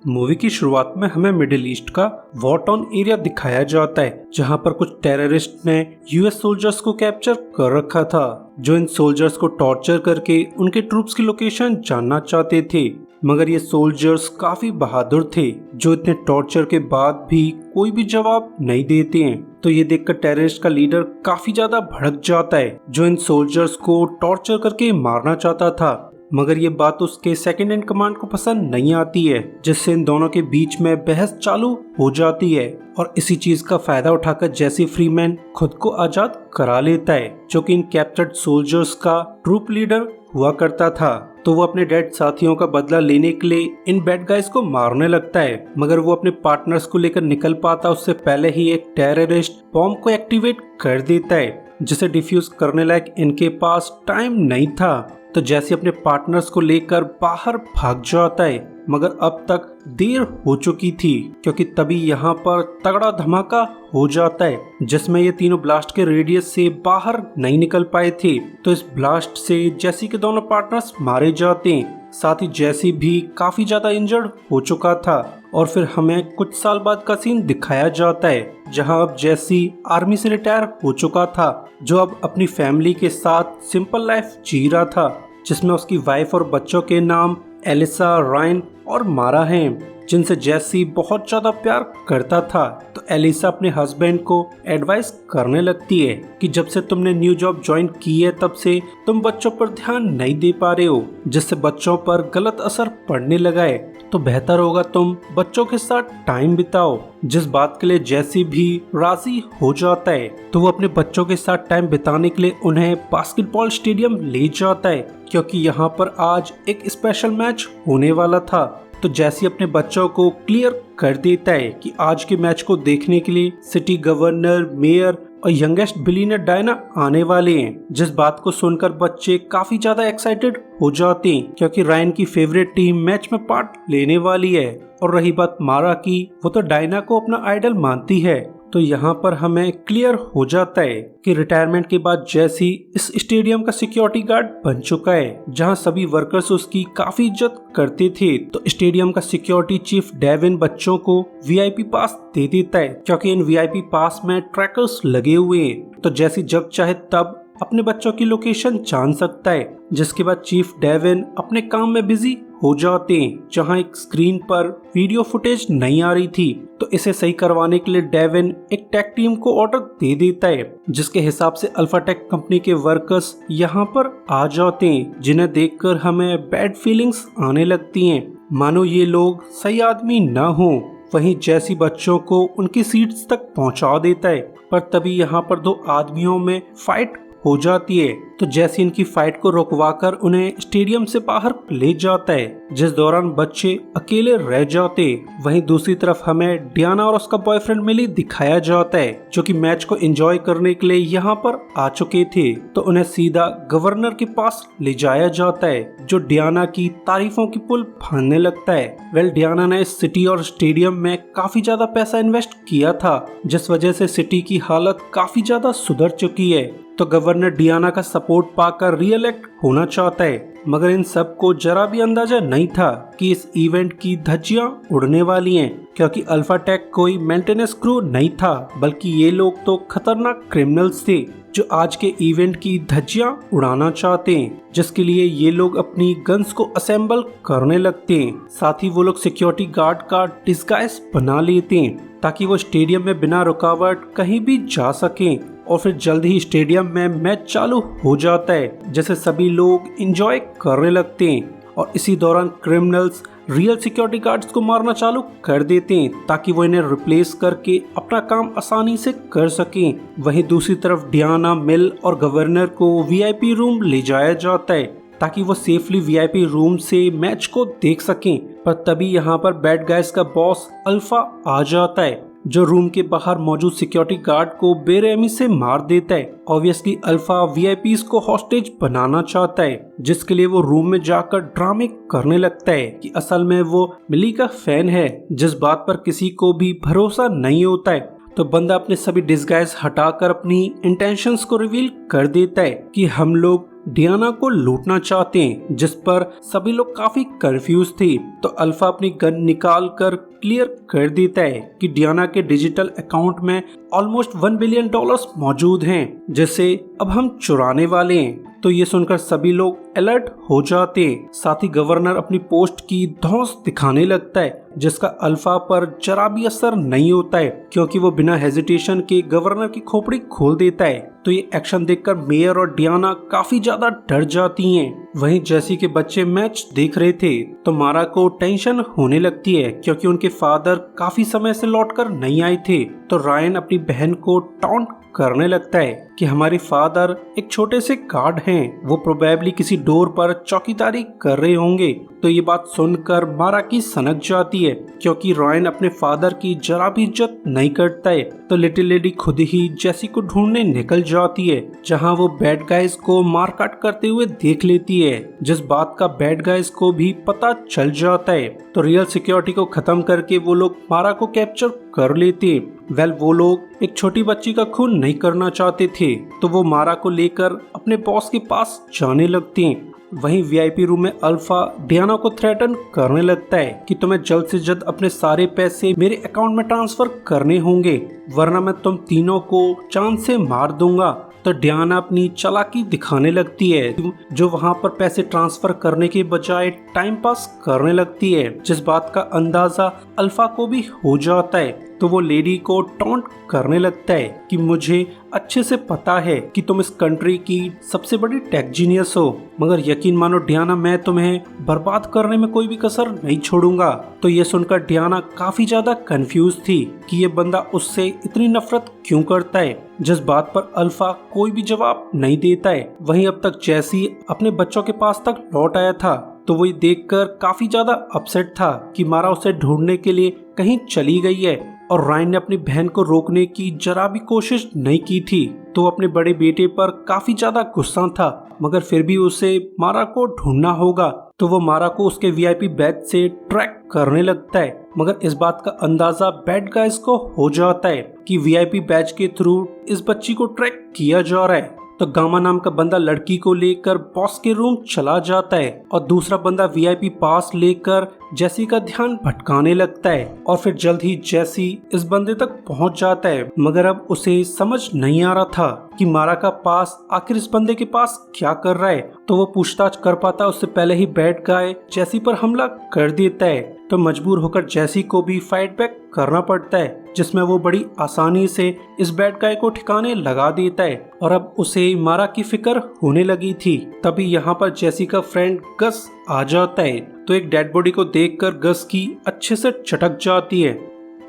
Movie की शुरुआत में हमें मिडिल ईस्ट का वॉर टाउन एरिया दिखाया जाता है, जहां पर कुछ टेररिस्ट ने यूएस सोल्जर्स को कैप्चर कर रखा था, जो इन सोल्जर्स को टॉर्चर करके उनके ट्रूप्स की लोकेशन जानना चाहते थे। मगर ये सोल्जर्स काफी बहादुर थे, जो इतने टॉर्चर के बाद भी कोई भी जवाब नहीं देते हैं। तो ये देखकर टेररिस्ट का लीडर काफी ज्यादा भड़क जाता है, जो इन सोल्जर्स को टॉर्चर करके मारना चाहता था। मगर ये बात उसके सेकंड इन कमांड को पसंद नहीं आती है, जिससे इन दोनों के बीच में बहस चालू हो जाती है। और इसी चीज का फायदा उठाकर जेसी फ्रीमैन खुद को आजाद करा लेता है, जो कि इन कैप्चर्ड सोल्जर्स का ट्रूप लीडर हुआ करता था। तो वो अपने डेड साथियों का बदला लेने के लिए इन बैड गाइज को मारने लगता है। मगर वो अपने पार्टनर्स को लेकर निकल पाता उससे पहले ही एक टेररिस्ट बॉम्ब को एक्टिवेट कर देता है, जिसे डिफ्यूज करने लायक इनके पास टाइम नहीं था। तो जैसे अपने पार्टनर्स को लेकर बाहर भाग जाता है, मगर अब तक देर हो चुकी थी, क्योंकि तभी यहाँ पर तगड़ा धमाका हो जाता है, जिसमें ये तीनों ब्लास्ट के रेडियस से बाहर नहीं निकल पाए थे। तो इस ब्लास्ट से जैसी के दोनों पार्टनर्स मारे जाते हैं, साथ ही जैसी भी काफी ज्यादा इंजर्ड हो चुका था। और फिर हमें कुछ साल बाद का सीन दिखाया जाता है, जहां अब जैसी आर्मी से रिटायर हो चुका था, जो अब अपनी फैमिली के साथ सिंपल लाइफ जी रहा था, जिसमें उसकी वाइफ और बच्चों के नाम एलिसा, रायन और मारा हैं, जिनसे जैसी बहुत ज्यादा प्यार करता था। तो एलिसा अपने हस्बैंड को एडवाइस करने लगती है कि जब से तुमने न्यू जॉब ज्वाइन की है, तब से तुम बच्चों पर ध्यान नहीं दे पा रहे हो, जिससे बच्चों पर गलत असर पड़ने लगा है। तो बेहतर होगा तुम बच्चों के साथ टाइम बिताओ, जिस बात के लिए जैसी भी राजी हो जाता है। तो वो अपने बच्चों के साथ टाइम बिताने के लिए उन्हें बास्केटबॉल स्टेडियम ले जाता है, क्योंकि यहाँ पर आज एक स्पेशल मैच होने वाला था। तो जैसी अपने बच्चों को क्लियर कर देता है कि आज के मैच को देखने के लिए सिटी गवर्नर, मेयर और यंगेस्ट बिलियनर डायना आने वाले हैं, जिस बात को सुनकर बच्चे काफी ज्यादा एक्साइटेड हो जाते हैं, क्योंकि रायन की फेवरेट टीम मैच में पार्ट लेने वाली है। और रही बात मारा की, वो तो डायना को अपना आइडल मानती है। तो यहाँ पर हमें क्लियर हो जाता है कि रिटायरमेंट के बाद जैसी इस स्टेडियम का सिक्योरिटी गार्ड बन चुका है, जहाँ सभी वर्कर्स उसकी काफी इज्जत करते थे। तो स्टेडियम का सिक्योरिटी चीफ डेविन बच्चों को वीआईपी पास दे देता है, क्योंकि इन वीआईपी पास में ट्रैकर्स लगे हुए हैं। तो जैसी जब चाहे तब अपने बच्चों की लोकेशन जान सकता है। जिसके बाद चीफ डेविन अपने काम में बिजी हो जाते हैं, जहां एक स्क्रीन पर वीडियो फुटेज नहीं आ रही थी। तो इसे सही करवाने के लिए डेविन एक टेक टीम को ऑर्डर दे देता है, जिसके हिसाब से अल्फा टेक कंपनी के वर्कर्स यहां पर आ जाते हैं, जिन्हें देखकर हमें बैड फीलिंग्स आने लगती हैं, मानो ये लोग सही आदमी न हो। वहीं जैसी बच्चों को उनकी सीट्स तक पहुंचा देता है, पर तभी यहाँ पर दो आदमियों में फाइट हो जाती है। तो जैसे इनकी फाइट को रोकवाकर उन्हें स्टेडियम से बाहर ले जाता है, जिस दौरान बच्चे अकेले रह जाते। वहीं दूसरी तरफ हमें डियाना और उसका बॉयफ्रेंड मिली दिखाया जाता है, जो कि मैच को एंजॉय करने के लिए यहाँ पर आ चुके थे। तो उन्हें सीधा गवर्नर के पास ले जाया जाता है, जो डियाना की तारीफों की पुल फाड़ने लगता है। डियाना ने इस सिटी और स्टेडियम में काफी ज्यादा पैसा इन्वेस्ट किया था, जिस वजह से सिटी की हालत काफी ज्यादा सुधर चुकी है। तो गवर्नर डियाना का सपोर्ट पाकर रीइलेक्ट होना चाहता है, मगर इन सब को जरा भी अंदाजा नहीं था कि इस इवेंट की धज्जियां उड़ने वाली हैं, क्योंकि अल्फा टेक कोई मेंटेनेंस क्रू नहीं था, बल्कि ये लोग तो खतरनाक क्रिमिनल्स थे, जो आज के इवेंट की धज्जियां उड़ाना चाहते हैं, जिसके लिए ये लोग अपनी गन्स को असेंबल करने लगते हैं। साथ ही वो लोग सिक्योरिटी गार्ड का डिस्गाइज बना लेते हैं, ताकि वो स्टेडियम में बिना रुकावट कहीं भी जा सकें। और फिर जल्द ही स्टेडियम में मैच चालू हो जाता है, जैसे सभी लोग एंजॉय करने लगते हैं। और इसी दौरान क्रिमिनल्स रियल सिक्योरिटी गार्ड्स को मारना चालू कर देते हैं, ताकि वो इन्हें रिप्लेस करके अपना काम आसानी से कर सकें। वहीं दूसरी तरफ डियाना, मिल और गवर्नर को वीआईपी रूम ले जाया जाता है, ताकि वो सेफली वीआईपी रूम से मैच को देख सकें। पर तभी यहाँ पर बैड गाइज का बॉस अल्फा आ जाता है, जो रूम के बाहर मौजूद सिक्योरिटी गार्ड को बेरहमी से मार देता है। ऑब्वियसली अल्फा वीआईपीज को हॉस्टेज बनाना चाहता है, जिसके लिए वो रूम में जाकर ड्रामे करने लगता है कि असल में वो मिली का फैन है, जिस बात पर किसी को भी भरोसा नहीं होता है। तो बंदा अपने सभी डिस्गाइज हटाकर अपनी इंटेंशंस को रिवील कर देता है कि हम लोग डियाना को लूटना चाहते हैं, जिस पर सभी लोग काफी कंफ्यूज थे। तो अल्फा अपनी गन निकाल कर क्लियर कर देता है कि डियाना के डिजिटल अकाउंट में ऑलमोस्ट $1 बिलियन मौजूद हैं, जिसे अब हम चुराने वाले हैं। तो ये सुनकर सभी लोग अलर्ट हो जाते हैं। साथ ही गवर्नर अपनी पोस्ट की धौंस दिखाने लगता है, जिसका अल्फा पर जरा भी असर नहीं होता है, क्योंकि वो बिना हेजिटेशन के गवर्नर की खोपड़ी खोल देता है। तो ये एक्शन देखकर मेयर और डियाना काफी ज्यादा डर जाती हैं। वहीं जैसी के बच्चे मैच देख रहे थे तो मारा को टेंशन होने लगती है, क्योंकि उनके फादर काफी समय से लौटकर नहीं आए थे। तो रायन अपनी बहन को टॉन्ट करने लगता है कि हमारे फादर एक छोटे से गार्ड हैं, वो प्रोबेबली किसी डोर पर चौकीदारी कर रहे होंगे। तो ये बात सुनकर मारा की सनक जाती है, क्योंकि रायन अपने फादर की जरा भी इज्जत नहीं करता है। तो लिटिल लेडी खुद ही जैसी को ढूंढने निकल जाती है, जहां वो बैड गाइज को मार काट करते हुए देख लेती है, जिस बात का बैड गाइज को भी पता चल जाता है। तो रियल सिक्योरिटी को खत्म करके वो लोग मारा को कैप्चर कर लेते। वो लोग एक छोटी बच्ची का खून नहीं करना चाहते थे, तो वो मारा को लेकर अपने बॉस के पास जाने लगते हैं। वहीं वीआईपी रूम में अल्फा डियाना को थ्रेटन करने लगता है कि तुम्हें जल्द से जल्द अपने सारे पैसे मेरे अकाउंट में ट्रांसफर करने होंगे, वरना मैं तुम तीनों को चांद से मार दूंगा। तो डियाना अपनी चालाकी दिखाने लगती है, जो वहां पर पैसे ट्रांसफर करने के बजाय टाइम पास करने लगती है, जिस बात का अंदाजा अल्फा को भी हो जाता है। तो वो लेडी को टॉन्ट करने लगता है कि मुझे अच्छे से पता है कि तुम इस कंट्री की सबसे बड़ी टेक जीनियस हो, मगर यकीन मानो डियाना, मैं तुम्हें बर्बाद करने में कोई भी कसर नहीं छोड़ूंगा। तो ये सुनकर डियाना काफी ज्यादा कंफ्यूज थी कि ये बंदा उससे इतनी नफरत क्यों करता है, जिस बात पर अल्फा कोई भी जवाब नहीं देता है। वहीं अब तक जैसी अपने बच्चों के पास तक लौट आया था, तो वो देखकर काफी ज्यादा अपसेट था कि मारा उसे ढूंढने के लिए कहीं चली गई है, और रायन ने अपनी बहन को रोकने की जरा भी कोशिश नहीं की थी। तो अपने बड़े बेटे पर काफी ज्यादा गुस्सा था, मगर फिर भी उसे मारा को ढूंढना होगा। तो वो मारा को उसके वीआईपी बैच से ट्रैक करने लगता है, मगर इस बात का अंदाजा बैड गाइज को हो जाता है कि वीआईपी बैच के थ्रू इस बच्ची को ट्रैक किया जा रहा है। तो गामा नाम का बंदा लड़की को लेकर बॉस के रूम चला जाता है, और दूसरा बंदा वीआईपी पास लेकर जैसी का ध्यान भटकाने लगता है। और फिर जल्द ही जैसी इस बंदे तक पहुंच जाता है, मगर अब उसे समझ नहीं आ रहा था कि मारा का पास आखिर इस बंदे के पास क्या कर रहा है। तो वो पूछताछ कर पाता उससे पहले ही बैड गाय जैसी पर हमला कर देता है। तो मजबूर होकर जैसी को भी फाइट बैक करना पड़ता है, जिसमें वो बड़ी आसानी से इस बैड गाय को ठिकाने लगा देता है। और अब उसे मारा की फिक्र होने लगी थी। तभी यहाँ पर जैसी का फ्रेंड गस आ जाता है, तो एक डेड बॉडी को देखकर गस की अच्छे से चटक जाती है।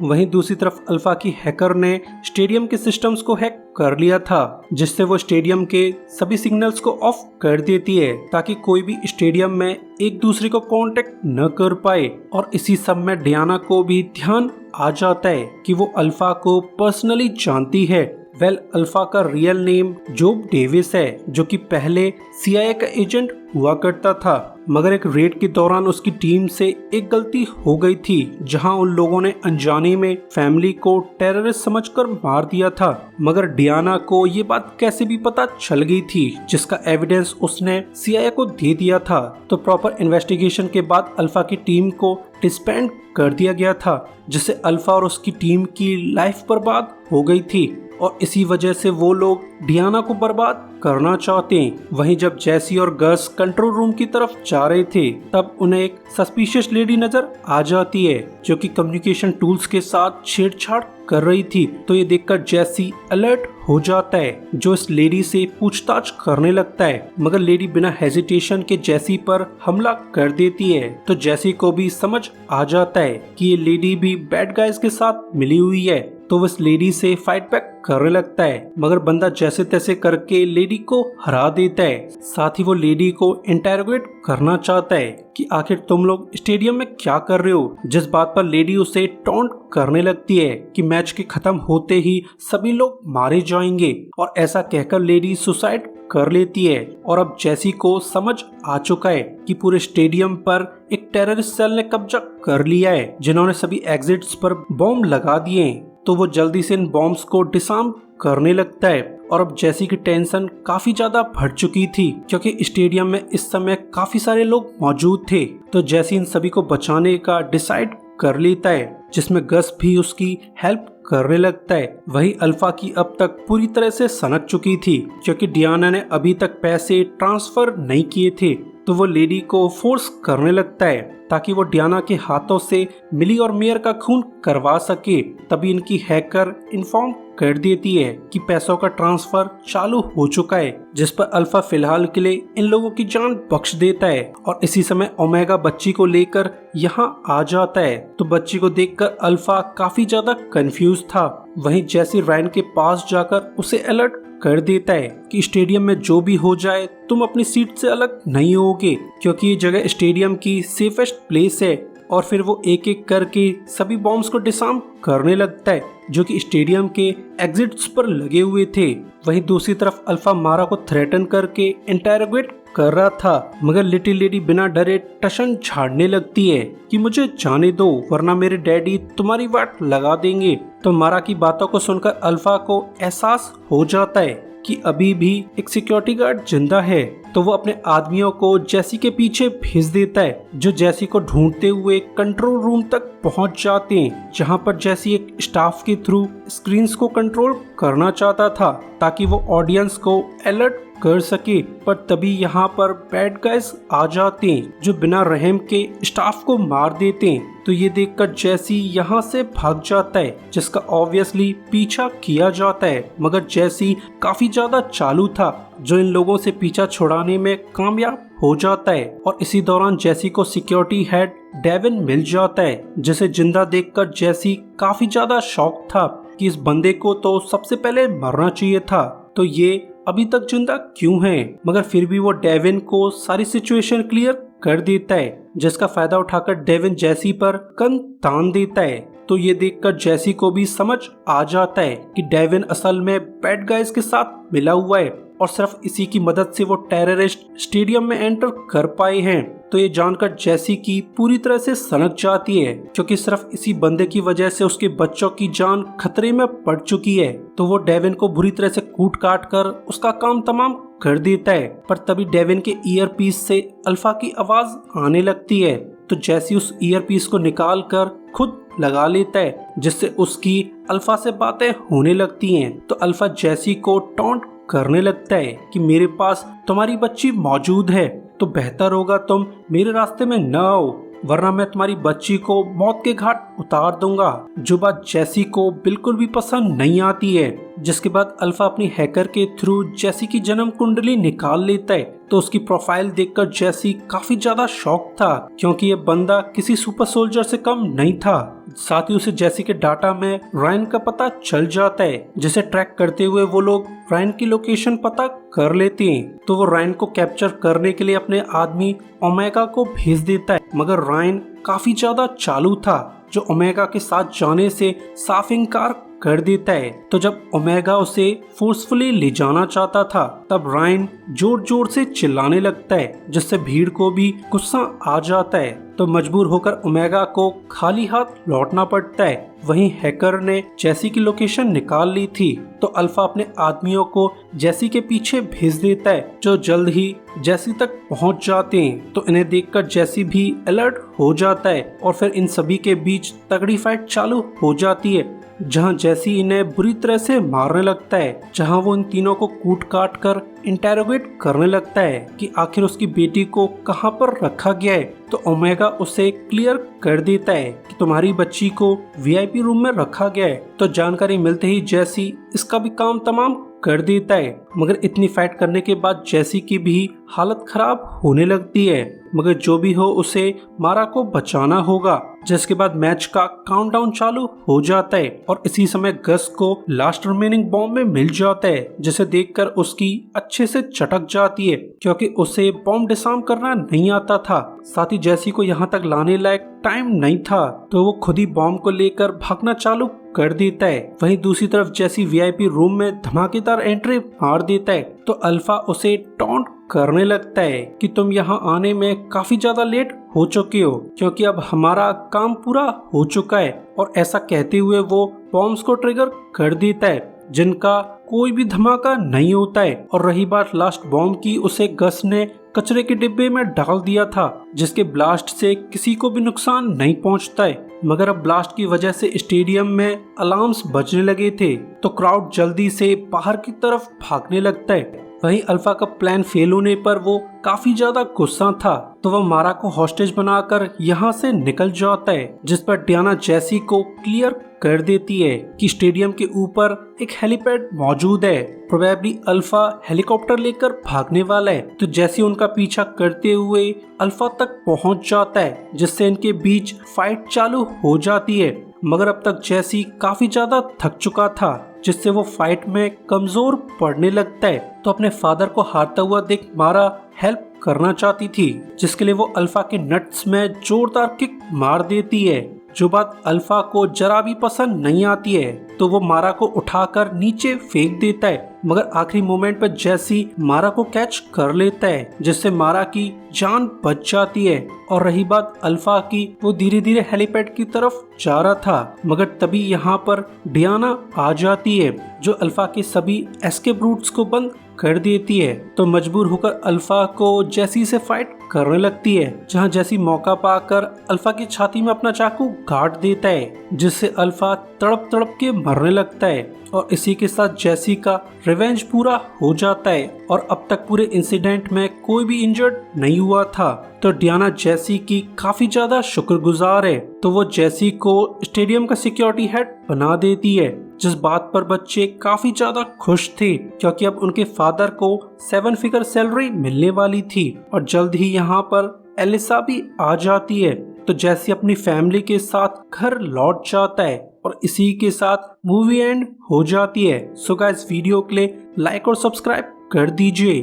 वहीं दूसरी तरफ अल्फा की हैकर ने स्टेडियम के सिस्टम्स को हैक कर लिया था, जिससे वो स्टेडियम के सभी सिग्नल्स को ऑफ कर देती है, ताकि कोई भी स्टेडियम में एक दूसरे को कांटेक्ट न कर पाए। और इसी सब में डियाना को भी ध्यान आ जाता है कि वो अल्फा को पर्सनली जानती है। अल्फा का रियल नेम जोब डेविस है, जो कि पहले CIA का एजेंट हुआ करता था, मगर एक रेड के दौरान उसकी टीम से एक गलती हो गई थी, जहां उन लोगों ने अनजाने में फैमिली को टेररिस्ट समझकर मार दिया था। मगर डियाना को ये बात कैसे भी पता चल गई थी, जिसका एविडेंस उसने CIA को दे दिया था। तो प्रॉपर इन्वेस्टिगेशन के बाद अल्फा की टीम को डिस्बैंड कर दिया गया था, जिससे अल्फा और उसकी टीम की लाइफ बर्बाद हो गई थी, और इसी वजह से वो लोग डियाना को बर्बाद करना चाहते हैं। वहीं जब जैसी और गस कंट्रोल रूम की तरफ जा रहे थे, तब उन्हें एक सस्पिशियस लेडी नजर आ जाती है, जो कि कम्युनिकेशन टूल्स के साथ छेड़छाड़ कर रही थी। तो ये देखकर जैसी अलर्ट हो जाता है, जो इस लेडी से पूछताछ करने लगता है, मगर लेडी बिना हेजिटेशन के जैसी पर हमला कर देती है। तो जैसी को भी समझ आ जाता है कि ये लेडी भी बैड गाइज के साथ मिली हुई है, तो वो इस लेडी से फाइट बैक करने लगता है, मगर बंदा जैसे तैसे करके लेडी को हरा देता है। साथ ही वो लेडी को इंटेरोगेट करना चाहता है कि आखिर तुम लोग स्टेडियम में क्या कर रहे हो, जिस बात पर लेडी उसे टॉन्ट करने लगती है कि मैच के खत्म होते ही सभी लोग मारे जाएंगे, और ऐसा कहकर लेडी सुसाइड कर लेती है। और अब जैसी को समझ आ चुका है कि पूरे स्टेडियम पर एक टेररिस्ट सेल ने कब्जा कर लिया है, जिन्होंने सभी एग्जिट्स पर बॉम्ब लगा दिए हैं। तो वो जल्दी से इन बॉम्ब्स को डिसआर्म करने लगता है, और अब जैसी की टेंशन काफी ज्यादा बढ़ चुकी थी क्योंकि स्टेडियम में इस समय काफी सारे लोग मौजूद थे। तो जैसी इन सभी को बचाने का डिसाइड कर लेता है, जिसमें गस भी उसकी हेल्प करने लगता है। वही अल्फा की अब तक पूरी तरह से सनक चुकी थी क्योंकि डियाना ने अभी तक पैसे ट्रांसफर नहीं किए थे, तो वो लेडी को फोर्स करने लगता है ताकि वो डियाना के हाथों से मिली और मेयर का खून करवा सके। तभी इनकी हैकर इन्फॉर्म कर देती है कि पैसों का ट्रांसफर चालू हो चुका है, जिस पर अल्फा फिलहाल के लिए इन लोगों की जान बख्श देता है। और इसी समय ओमेगा बच्ची को लेकर यहाँ आ जाता है, तो बच्ची को देखकर अल्फा काफी ज्यादा कंफ्यूज था। वहीं जैसी रायन के पास जाकर उसे अलर्ट कर देता है कि स्टेडियम में जो भी हो जाए तुम अपनी सीट से अलग नहीं होगे क्योंकि ये जगह स्टेडियम की सेफेस्ट प्लेस है। और फिर वो एक एक करके सभी बॉम्ब्स को डिसआर्म करने लगता है जो कि स्टेडियम के एग्जिट्स पर लगे हुए थे। वहीं दूसरी तरफ अल्फा मारा को थ्रेटन करके इंटेरोगेट कर रहा था, मगर लिटिल लेडी बिना डरे टशन झाड़ने लगती है कि मुझे जाने दो वरना मेरे डैडी तुम्हारी वाट लगा देंगे। तो मारा की बातों को सुनकर अल्फा को एहसास हो जाता है कि अभी भी एक सिक्योरिटी गार्ड जिंदा है, तो वो अपने आदमियों को जैसी के पीछे भेज देता है जो जैसी को ढूंढते हुए कंट्रोल रूम तक पहुंच जाते हैं, जहां पर जैसी एक स्टाफ के थ्रू स्क्रीन्स को कंट्रोल करना चाहता था ताकि वो ऑडियंस को अलर्ट कर सके। पर तभी यहाँ पर बैड गाइज आ जाते हैं जो बिना रहम के स्टाफ को मार देते हैं। तो ये देखकर जैसी यहाँ से भाग जाता है जिसका ऑब्वियसली पीछा किया जाता है, मगर जैसी काफी ज्यादा चालू था जो इन लोगों से पीछा छुड़ाने में कामयाब हो जाता है। और इसी दौरान जैसी को सिक्योरिटी हेड डेविन मिल जाता है, जिसे जिंदा देखकर जैसी काफी ज्यादा शॉक था कि इस बंदे को तो सबसे पहले मरना चाहिए था, तो ये अभी तक जिंदा क्यों है। मगर फिर भी वो डेविन को सारी सिचुएशन क्लियर कर देता है, जिसका फायदा उठाकर डेविन जैसी पर कन तान देता है। तो ये देखकर जैसी को भी समझ आ जाता है कि डेविन असल में बैड गाइज के साथ मिला हुआ है और सिर्फ इसी की मदद से वो टेररिस्ट स्टेडियम में एंटर कर पाए हैं। तो ये जानकर जैसी की पूरी तरह से सनक जाती है क्योंकि सिर्फ इसी बंदे की वजह से उसके बच्चों की जान खतरे में पड़ चुकी है। तो वो डेविन को बुरी तरह से कूट काट कर उसका काम तमाम कर देता है। पर तभी डेविन के ईयरपीस से अल्फा की आवाज आने लगती है, तो जैसी उस ईयरपीस को निकाल कर खुद लगा लेता है, जिससे उसकी अल्फा से बातें होने लगती हैं। तो अल्फा जैसी को टॉन्ट करने लगता है कि मेरे पास तुम्हारी बच्ची मौजूद है, तो बेहतर होगा तुम मेरे रास्ते में न आओ वरना मैं तुम्हारी बच्ची को मौत के घाट उतार दूंगा, जो बात जैसी को बिल्कुल भी पसंद नहीं आती है। जिसके बाद अल्फा अपनी हैकर के थ्रू जैसी की जन्म कुंडली निकाल लेता है, तो उसकी प्रोफाइल देखकर जैसी काफी ज्यादा शॉक था क्योंकि ये बंदा किसी सुपर सोल्जर से कम नहीं था। साथ ही उसे जैसी के डाटा में रायन का पता चल जाता है, जिसे ट्रैक करते हुए वो लोग रायन की लोकेशन पता कर लेते हैं। तो वो रायन को कैप्चर करने के लिए अपने आदमी ओमेगा को भेज देता है, मगर रायन काफी ज्यादा चालू था जो ओमेगा के साथ जाने से साफ इनकार कर देता है। तो जब ओमेगा उसे फोर्सफुली ले जाना चाहता था तब रायन जोर जोर से चिल्लाने लगता है, जिससे भीड़ को भी गुस्सा आ जाता है। तो मजबूर होकर ओमेगा को खाली हाथ लौटना पड़ता है। वहीं हैकर ने जैसी की लोकेशन निकाल ली थी, तो अल्फा अपने आदमियों को जैसी के पीछे भेज देता है जो जल्द ही जैसी तक पहुंच जाते हैं। तो इन्हें देखकर जैसी भी अलर्ट हो जाता है और फिर इन सभी के बीच तगड़ी फाइट चालू हो जाती है, जहां जैसी इन्हें बुरी तरह से मारने लगता है, जहां वो इन तीनों को कूट काट कर इंटेरोगेट करने लगता है कि आखिर उसकी बेटी को कहां पर रखा गया है। तो ओमेगा उसे क्लियर कर देता है कि तुम्हारी बच्ची को वीआईपी रूम में रखा गया है। तो जानकारी मिलते ही जैसी इसका भी काम तमाम कर देता है, मगर इतनी फाइट करने के बाद जैसी की भी हालत खराब होने लगती है। मगर जो भी हो उसे मारा को बचाना होगा, जिसके बाद मैच का काउंटडाउन चालू हो जाता है और इसी समय गस को लास्ट रिमेनिंग बॉम्ब में मिल जाता है, जिसे देखकर उसकी अच्छे से चटक जाती है क्योंकि उसे बॉम्ब डिसआर्म करना नहीं आता था। साथ ही जैसी को यहाँ तक लाने लायक टाइम नहीं था, तो वो खुद ही बॉम्ब को लेकर भागना चालू कर देता है। वहीं दूसरी तरफ जैसी वीआईपी रूम में धमाकेदार एंट्री मार देता है, तो अल्फा उसे टॉन्ट करने लगता है कि तुम यहाँ आने में काफी ज्यादा लेट हो चुके हो क्योंकि अब हमारा काम पूरा हो चुका है। और ऐसा कहते हुए वो बॉम्ब्स को ट्रिगर कर देता है, जिनका कोई भी धमाका नहीं होता है। और रही बात लास्ट बॉम्ब की, उसे गस ने कचरे के डिब्बे में डाल दिया था जिसके ब्लास्ट से किसी को भी नुकसान नहीं पहुंचता है। मगर अब ब्लास्ट की वजह से स्टेडियम में अलार्म्स बजने लगे थे तो क्राउड जल्दी से बाहर की तरफ भागने लगता है। वहीं अल्फा का प्लान फेल होने पर वो काफी ज्यादा गुस्सा था तो वह मारा को हॉस्टेज बनाकर यहाँ से निकल जाता है, जिस पर डियाना जेसी को क्लियर कर देती है कि स्टेडियम के ऊपर एक हेलीपैड मौजूद है। प्रोबेबली अल्फा हेलीकॉप्टर लेकर भागने वाला है तो जेसी उनका पीछा करते हुए अल्फा तक पहुंच जाता है, जिससे इनके बीच फाइट चालू हो जाती है। मगर अब तक जेसी काफी ज्यादा थक चुका था जिससे वो फाइट में कमजोर पड़ने लगता है। तो अपने फादर को हारता हुआ देख मारा हेल्प करना चाहती थी, जिसके लिए वो अल्फा के नट्स में जोरदार किक मार देती है, जो बात अल्फा को जरा भी पसंद नहीं आती है। तो वो मारा को उठाकर नीचे फेंक देता है, मगर आखिरी मोमेंट पर जेसी मारा को कैच कर लेता है जिससे मारा की जान बच जाती है। और रही बात अल्फा की, वो धीरे धीरे हेलीपैड की तरफ जा रहा था, मगर तभी यहाँ पर डियाना आ जाती है जो अल्फा के सभी एस्केप रूट्स को बंद कर देती है। तो मजबूर होकर अल्फा को जेसी से फाइट करने लगती है, जहां जेसी मौका पाकर अल्फा की छाती में अपना चाकू गाड़ देता है जिससे अल्फा तड़प तड़प के मरने लगता है। और इसी के साथ जेसी का रिवेंज पूरा हो जाता है और अब तक पूरे इंसिडेंट में कोई भी इंजर्ड नहीं हुआ था। तो डियाना जेसी की काफी ज्यादा शुक्रगुजार है तो वो जेसी को स्टेडियम का सिक्योरिटी हेड बना देती है, जिस बात पर बच्चे काफी ज्यादा खुश थे क्योंकि अब उनके फादर को 7 फिगर सैलरी मिलने वाली थी। और जल्द ही यहाँ पर एलिसा भी आ जाती है तो जेसी अपनी फैमिली के साथ घर लौट जाता है और इसी के साथ मूवी एंड हो जाती है। सो गाइस, वीडियो के लिए लाइक और सब्सक्राइब कर दीजिए।